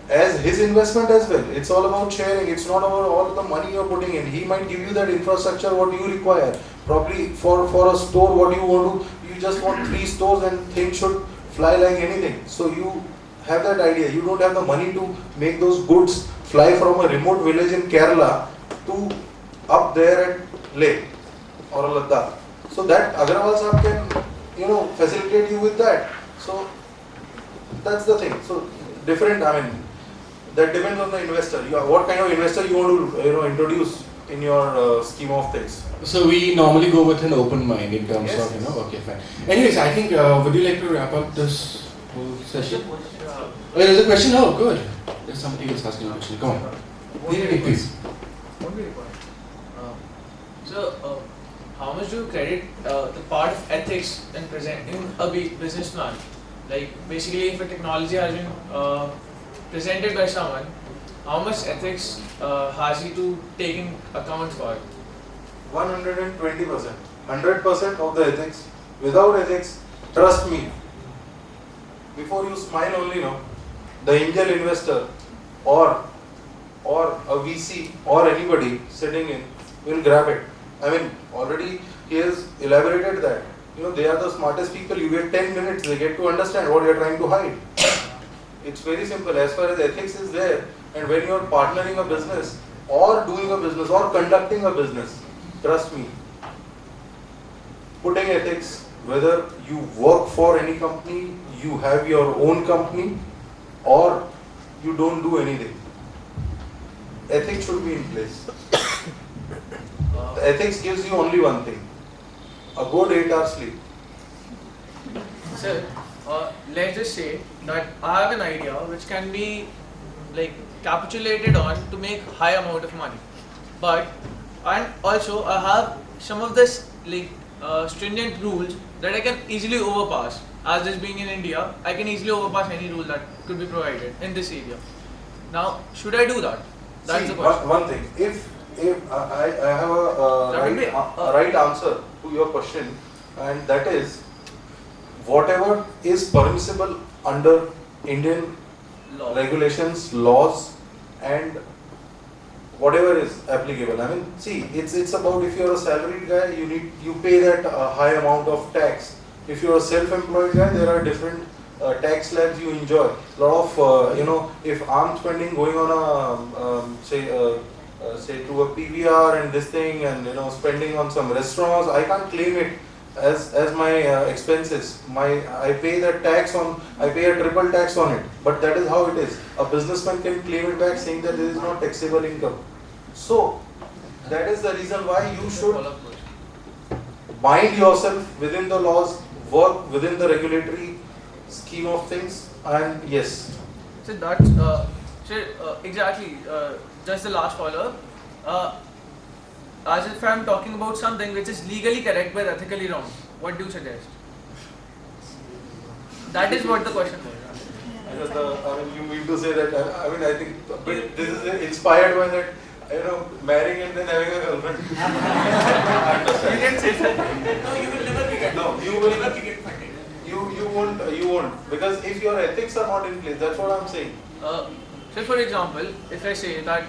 as his investment as well. It's all about sharing. It's not about all the money you're putting in. He might give you that infrastructure what you require. Probably for a store, what you want to, you just want 3 stores and things should fly like anything. So you have that idea. You don't have the money to make those goods fly from a remote village in Kerala to up there at Leh or Ladakh. So that Agarwal Sahab can, facilitate you with that. So that's the thing. So different, that depends on the investor. What kind of investor you want to introduce in your scheme of things? So we normally go with an open mind in terms Yes, of, you know, yes. okay, fine. Anyways, I think, would you like to wrap up this whole session? Oh, there's a question? Oh, good. There's somebody else asking a question. Come on. Please. Won't be required. So, how much do you credit the part of ethics in a business plan? Like, basically, if a technology has been presented by someone, how much ethics has he to take in account for it? 120%. 100% of the ethics. Without ethics, trust me, before you smile only, no, the angel investor or a VC or anybody sitting in will grab it. I mean, already he has elaborated that. You know, they are the smartest people. You get 10 minutes, they get to understand what you are trying to hide. It's very simple. As far as ethics is there, and when you are partnering a business or doing a business or conducting a business, trust me, putting ethics, whether you work for any company, you have your own company, or you don't do anything, ethics should be in place. The ethics gives you only one thing, a good 8-hour sleep. So, let's just say that I have an idea which can be like capitulated on to make high amount of money, and also I have some of this like stringent rules that I can easily overpass. As this being in India, I can easily overpass any rule that could be provided in this area. Now, should I do that? That's See, the question. one thing, if I have a right answer to your question, and that is, whatever is permissible under Indian regulations, laws, and whatever is applicable. I mean, see, it's about, if you're a salaried guy, you pay that high amount of tax. If you're a self-employed guy, there are different tax slabs you enjoy. A lot of, if I'm spending going on a, say to a PVR and this thing, and spending on some restaurants, I can't claim it as my expenses. I pay that tax I pay a triple tax on it. But that is how it is. A businessman can claim it back saying that this is not taxable income. So that is the reason why you should bind yourself within the laws, work within the regulatory scheme of things, and yes. So that's exactly just the last follow-up. As if I'm talking about something which is legally correct but ethically wrong, what do you suggest? That is what the question was. You mean to say that, I think this is inspired by that, marrying and then having a girlfriend. I understand. You can say that. No, you will never be get. No, you will never be get funded. You won't, because if your ethics are not in place, that's what I'm saying. So for example, if I say that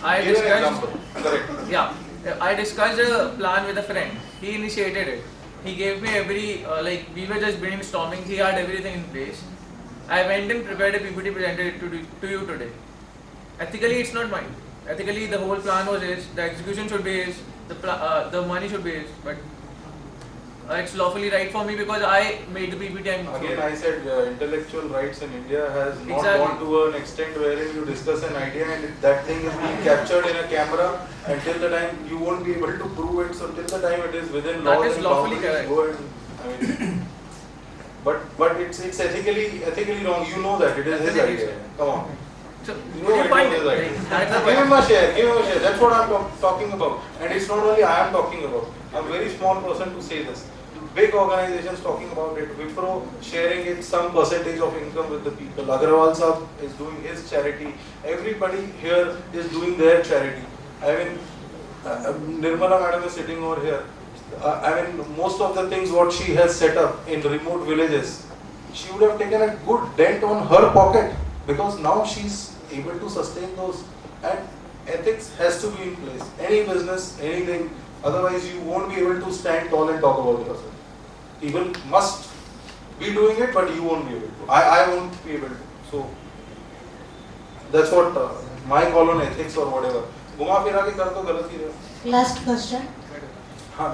I Give an discussed, example. Correct. yeah, I discussed a plan with a friend. He initiated it. He gave me we were just brainstorming. He had everything in place. I went and prepared a PPT, presented it to you today. Ethically, it's not mine. Ethically, the whole plan was his. The execution should be his. The money should be his. But it's lawfully right for me because I made the PPT. Again, I said intellectual rights in India has not Exactly. gone to an extent wherein you discuss an idea and that thing is being captured in a camera, and till the time you won't be able to prove it. So till the time it is within That laws is and lawfully boundaries, correct. go and but it's ethically wrong. You know that it is his idea. Come on. So, You would know you it find was his it? idea. That's the Give him point. a share. Give him a share. That's what I'm talking about. And it's not only I am talking about. I'm a very small person to say this. Big organizations talking about it. Wipro sharing it some percentage of income with the people. Agrawal Sahab is doing his charity. Everybody here is doing their charity. I mean, Nirmala madam is sitting over here. Most of the things what she has set up in remote villages, she would have taken a good dent on her pocket, because now she's able to sustain those. And ethics has to be in place. Any business, anything, otherwise you won't be able to stand tall and talk about yourself. People must be doing it, but you won't be able to. I won't be able to. So that's what my call on ethics or whatever. घुमा फिरा के कर तो गलत ही है. Last question, हाँ.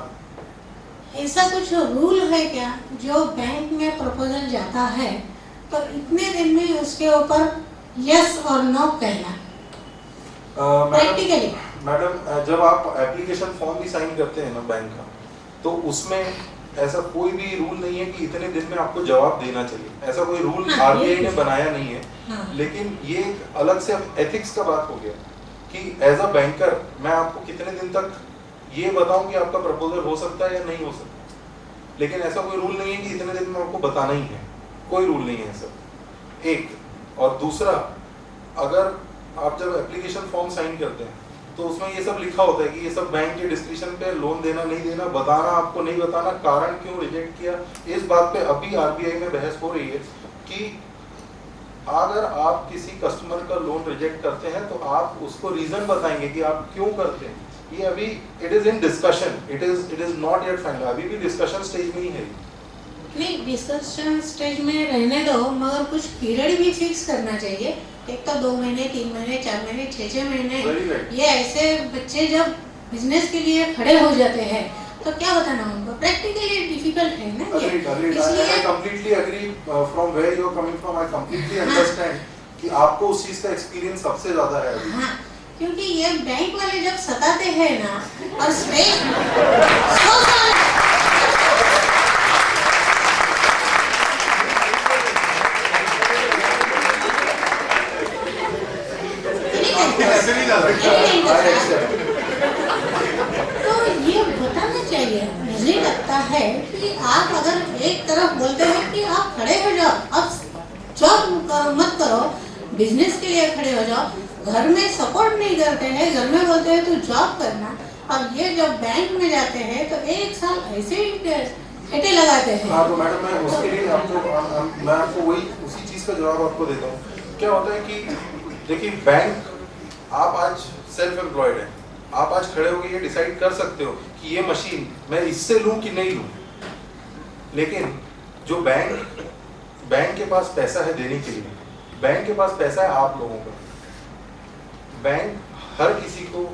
ऐसा कुछ रूल है क्या जो बैंक में प्रपोजल जाता है तो इतने दिन में उसके ऊपर यस और नो कहना प्रैक्टिकली? मैडम जब आप एप्लीकेशन फॉर्म भी साइन करते हैं ना बैंक का, तो उसमें ऐसा कोई भी रूल नहीं है कि इतने दिन में आपको जवाब देना चाहिए, ऐसा कोई रूल आरबीआई ने बनाया नहीं है। लेकिन ये एक अलग से एथिक्स का बात हो गया कि एज अ बैंकर मैं आपको कितने दिन तक ये बताऊं कि आपका प्रपोजल हो सकता है या नहीं हो सकता, लेकिन ऐसा कोई रूल नहीं है कि इतने दिन में आपको बताना ही है, कोई रूल नहीं है ऐसा, एक। और दूसरा, अगर आप जब एप्लीकेशन फॉर्म साइन करते हैं तो उसमें ये सब लिखा होता है कि ये सब बैंक के डिस्क्रिप्शन पे, लोन देना नहीं देना, बताना आपको नहीं बताना, कारण क्यों रिजेक्ट किया। इस बात पे अभी आरबीआई में बहस हो रही है कि अगर आप किसी कस्टमर का लोन रिजेक्ट करते हैं तो आप उसको रीजन बताएंगे कि आप क्यों करते हैं। ये अभी it is in discussion, it is not yet final, अभी भी डिस्कशन स्टेज में ही है। नहीं, डिस्कशन स्टेज में रहने दो, मगर कुछ पीरियड भी फिक्स करना चाहिए। एक तो 2 महीने, 3 महीने, 4 महीने, 6 महीने, ये ऐसे बच्चे जब बिजनेस के लिए खड़े हो जाते हैं तो क्या बताना उनको, प्रैक्टिकली डिफिकल्ट है ना ये। इसलिए I completely agree from where you are coming from, I completely understand कि आपको उस चीज का एक्सपीरियंस सबसे ज्यादा है अभी। हाँ, क्योंकि ये बैंक वाले जब सताते हैं ना, और स्टेज तो ये बताना चाहिए। मुझे लगता है कि आप अगर एक तरफ बोलते हैं कि आप खड़े हो जाओ, अब जॉब मत करो, बिजनेस के लिए खड़े हो जाओ, घर में सपोर्ट नहीं करते हैं, घर में बोलते हैं तो जॉब करना, और ये जब बैंक में जाते हैं तो 1 साल ऐसे ही ठेटे लगाते हैं। हाँ, तो मैडम मैं उसके लिए मैं आपको वही उसी चीज का जवाब आपको देता हूँ। क्या होता है कि देखिए, बैंक, आप आज सेल्फ एम्प्लॉयड है, आप आज खड़े होकर ये डिसाइड कर सकते हो कि ये मशीन मैं इससे लूं कि नहीं लूं, लेकिन जो बैंक के पास पैसा है देने के लिए, बैंक के पास पैसा है आप लोगों का। बैंक हर किसी को,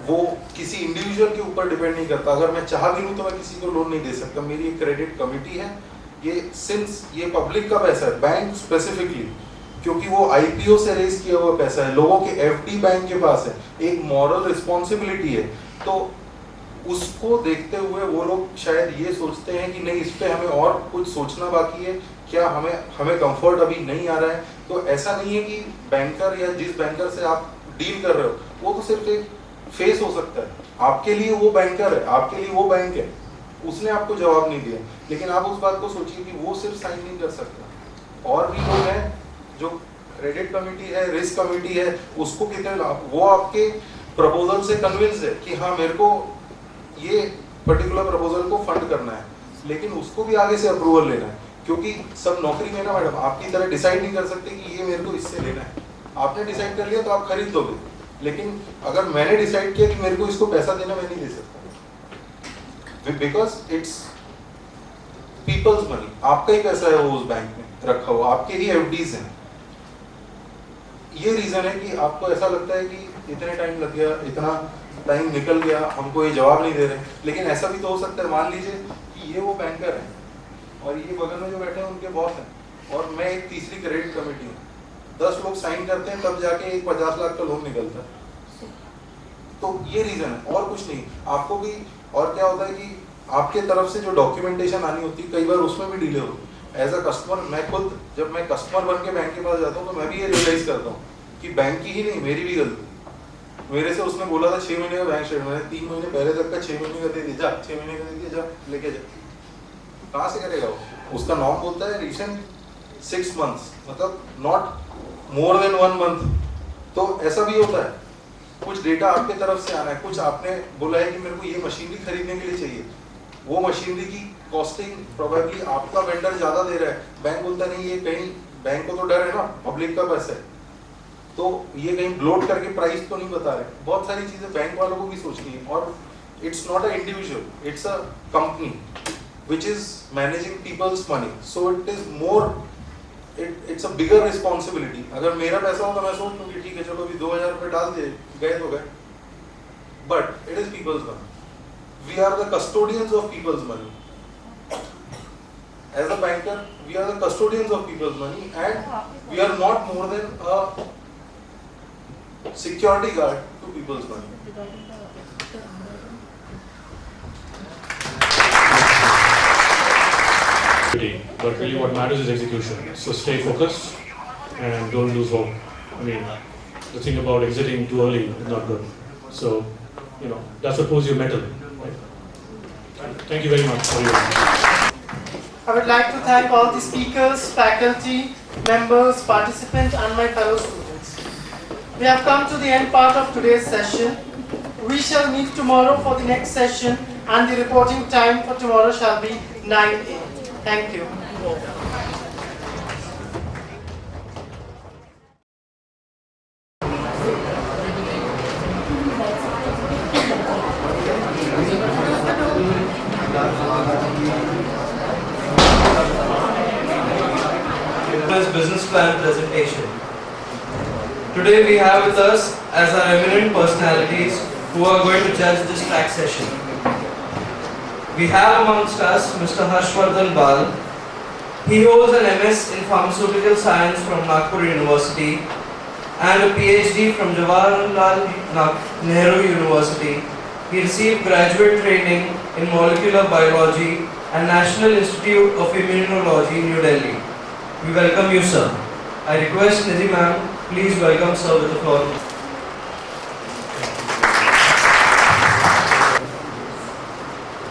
वो किसी इंडिविजुअल के ऊपर डिपेंड नहीं करता। अगर मैं चाह भी लूं तो मैं किसी को लोन नहीं दे सकता। मेरी एक क्रेडिट कमिटी है, ये सिंस ये पब्लिक का पैसा है, बैंक स्पेसिफिकली, क्योंकि वो आईपीओ से रेज किया हुआ पैसा है, लोगों के एफडी बैंक के पास है, एक मॉरल रिस्पॉन्सिबिलिटी है, तो उसको देखते हुए वो लोग शायद ये सोचते हैं कि नहीं, इस पे हमें और कुछ सोचना बाकी है, क्या हमें कंफर्ट अभी नहीं आ रहा है। तो ऐसा नहीं है कि बैंकर या जिस बैंकर से आप डील कर रहे हो वो तो सिर्फ एक फेस हो सकता है, आपके लिए वो बैंकर है, आपके लिए वो बैंक है, उसने आपको जवाब नहीं दिया, लेकिन आप उस बात को सोचिए कि वो सिर्फ साइन नहीं कर सकता, और भी लोग हैं जो क्रेडिट कमेटी है, रिस्क कमेटी है, उसको कितने वो आपके प्रपोजल से कन्विंस है कि हाँ मेरे को ये पर्टिकुलर प्रपोजल को फंड करना है, लेकिन उसको भी आगे से अप्रूवल लेना है, क्योंकि सब नौकरी में ना मैडम आपकी तरह डिसाइड नहीं कर सकते कि ये मेरे को इससे लेना है। आपने डिसाइड कर लिया तो आप खरीद दोगे, लेकिन अगर मैंने डिसाइड किया कि मेरे को इसको पैसा देना, मैं नहीं दे सकता, बिकॉज इट्स पीपल्स मनी, आपका ही पैसा है वो उस बैंक में रखा हुआ, आपके ही एफडीज हैं। ये रीजन है कि आपको ऐसा लगता है कि इतने टाइम लग गया, इतना टाइम निकल गया, हमको ये जवाब नहीं दे रहे, लेकिन ऐसा भी तो हो सकता है, मान लीजिए कि ये वो बैंकर है और ये बगल में जो बैठे हैं उनके बॉस हैं, और मैं एक तीसरी क्रेडिट कमेटी हूँ, 10 लोग साइन करते हैं तब जाके एक 50 लाख का लोन निकलता है। तो ये रीजन है और कुछ नहीं। आपको भी और क्या होता है कि आपके तरफ से जो डॉक्यूमेंटेशन आनी होती है, कई बार उसमें भी डिले होती है। एज अ कस्टमर, मैं खुद जब मैं कस्टमर बन के बैंक के पास जाता हूँ तो मैं भी ये रियलाइज करता हूँ कि बैंक की ही नहीं, मेरी भी गलती। मेरे से उसने बोला था 6 महीने का बैंक स्टेटमेंट, मैंने 3 महीने पहले तक का 6 महीने का दे दिया, 6 महीने का दे दिया, जा लेके जा। कहाँ से करेगा वो? उसका नॉर्म बोलता है रिसेंट 6 months, मतलब नॉट मोर देन 1 month। तो ऐसा भी होता है, कुछ डेटा आपके तरफ से आना है, कुछ आपने बोला है कि मेरे को ये मशीनरी खरीदने के लिए चाहिए, वो मशीनरी की कॉस्टिंग प्रोबेबली आपका वेंडर ज्यादा दे रहा है, बैंक बोलता नहीं, ये कहीं बैंक को तो डर है ना, पब्लिक का पैसा है, तो ये कहीं ब्लोट करके प्राइस तो नहीं बता रहे। बहुत सारी चीजें बैंक वालों को भी सोचनी है, और it's not a individual, it's a company which is managing people's money, so it is more, it's a bigger responsibility। अगर मेरा पैसा हो तो मैं सोच लूँ कि ठीक है चलो अभी 2000 रुपए डाल दिए, गए तो गए, but it is people's money, we are the custodians of people's money, as a banker we are the custodians of people's money, and we are not more than a security guard to to people's money. But really what matters is execution. So stay focused and don't lose hope. I mean, the thing about exiting too early is not good. So, that's what proves your mettle. Right? Thank you very much for your I would like to thank all the speakers, faculty, members, participants and my fellow students. We have come to the end part of today's session. We shall meet tomorrow for the next session and the reporting time for tomorrow shall be 9 a.m. Thank you. Business plan presentation. Today we have with us as our eminent personalities who are going to judge this track session. We have amongst us Mr. Harshvardhan Bal. He holds an MS in Pharmaceutical Science from Nagpur University and a PhD from Jawaharlal Nehru University. He received graduate training in molecular biology and National Institute of Immunology, New Delhi. We welcome you, sir. I request Nidhi ma'am, please welcome sir with the floor.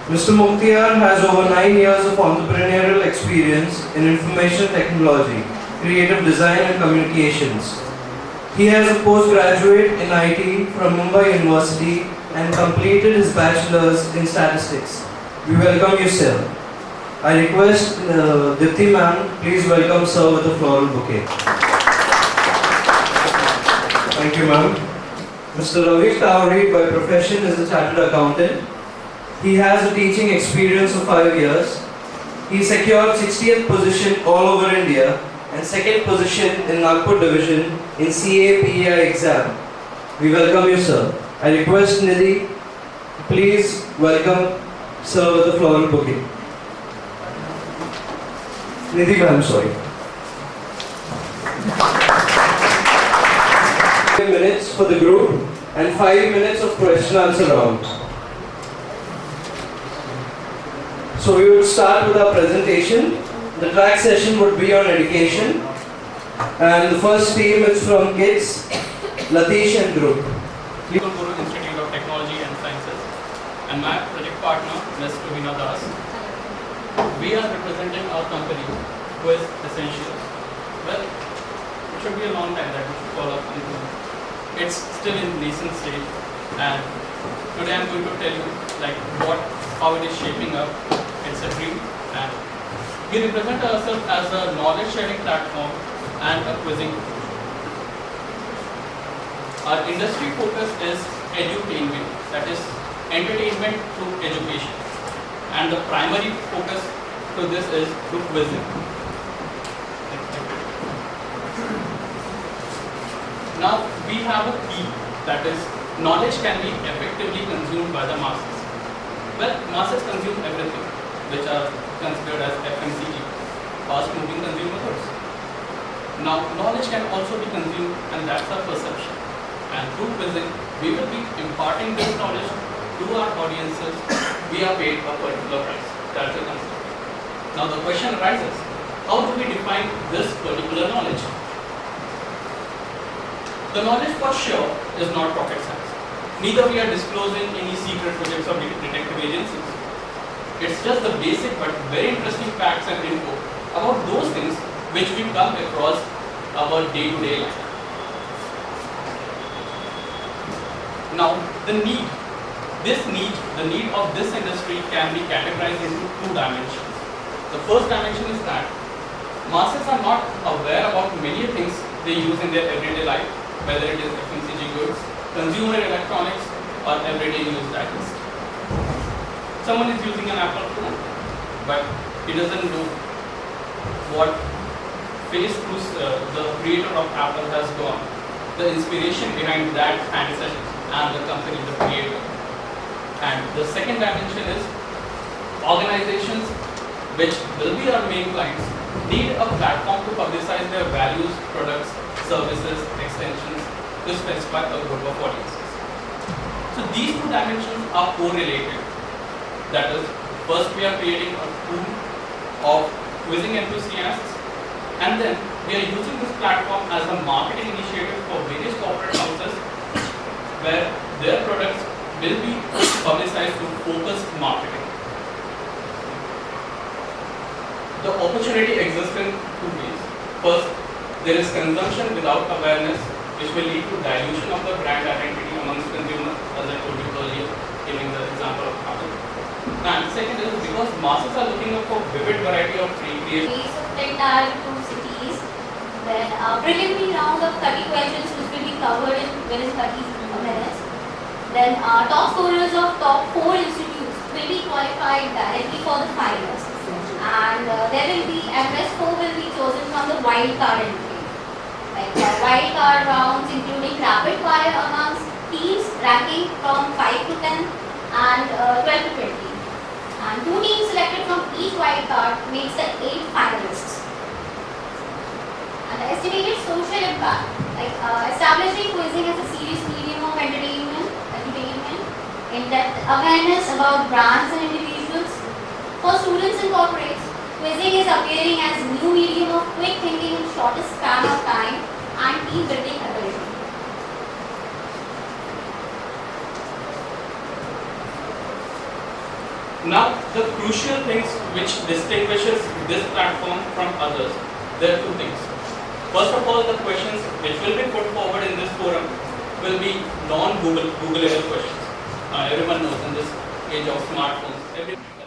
Mr. Mukhtiar has over 9 years of entrepreneurial experience in information technology, creative design and communications. He has a postgraduate in IT from Mumbai University and completed his bachelor's in statistics. We welcome you, sir. I request Dipti ma'am, please welcome sir with a floral bouquet. Thank you, ma'am. Mr. Ravi Tawri by profession is a chartered accountant. He has a teaching experience of 5 years. He secured 60th position all over India and 2nd position in Nagpur division in CA/PEI exam. We welcome you, sir. I request Nidhi, please welcome sir with a floral bouquet. Nidhi ma'am, sorry. 5 minutes for the group and 5 minutes of question answer round. So we would start with our presentation. The track session would be on education. And the first team is from KIDS, Latish and group. Guru Institute of Technology and Sciences. And my project partner, Ms. Ravina Das. We are representing our company, who is Essential. Well, it should be a long time that we should call our company. It's still in nascent stage, and today I'm going to tell you how it is shaping up. It's a dream, and we represent ourselves as a knowledge sharing platform and a quizzing. Our industry focus is edutainment, that is entertainment through education, and the primary focus to this is through quizzing. Now we have a key, that is knowledge can be effectively consumed by the masses. Well, masses consume everything, which are considered as FMCG, fast moving consumer goods. Now knowledge can also be consumed, and that's our perception. And through quizzing, we will be imparting this knowledge to our audiences. We are paid a particular price. That's the concept. Now the question arises, how do we define this particular knowledge? The knowledge for sure is not rocket science. Neither we are disclosing any secret projects of detective agencies. It's just the basic but very interesting facts and info about those things which we come across our day-to-day life. Now, the need of this industry can be categorized into 2 dimensions. The first dimension is that masses are not aware about many things they use in their everyday life, whether it is FMCG goods, consumer electronics, or everyday news digest. Someone is using an Apple phone, but he doesn't know what phase through the creator of Apple has gone, the inspiration behind that handset and the company, the creator. And the second dimension is organizations, which will be our main clients, need a platform to publicize their values, products, services, extensions to specify a group of audiences. So these two dimensions are correlated. That is, first we are creating a pool of quizzing enthusiasts, and then we are using this platform as a marketing initiative for various corporate houses where their products will be publicized through focused marketing. The opportunity exists in two ways. First, there is consumption without awareness, which will lead to dilution of the brand identity amongst consumers, as I told you earlier, giving the example of Apple. And second is because masses are looking up for vivid variety of recreation. Entire 2 cities, then a preliminary round of 30 questions which will be covered within 30 minutes. Then top scorers of top 4 institutes will be qualified directly for the finals. And there will be, and best 4 will be chosen from the wild card entry. Like wild card rounds including rapid fire amongst teams ranking from 5 to 10 and 12 to 20. And 2 teams selected from each wild card makes the 8 finalists. And the estimated social impact, like establishing quizzing as a serious medium of entertainment, in-depth awareness about brands and individuals. For students and corporates, quizzing is appearing as a new medium of quick thinking in shortest span of time and team building ability. Now, the crucial things which distinguishes this platform from others, there are 2 things. First of all, the questions which will be put forward in this forum will be non-Googleable questions. Everyone knows in this age of smartphones.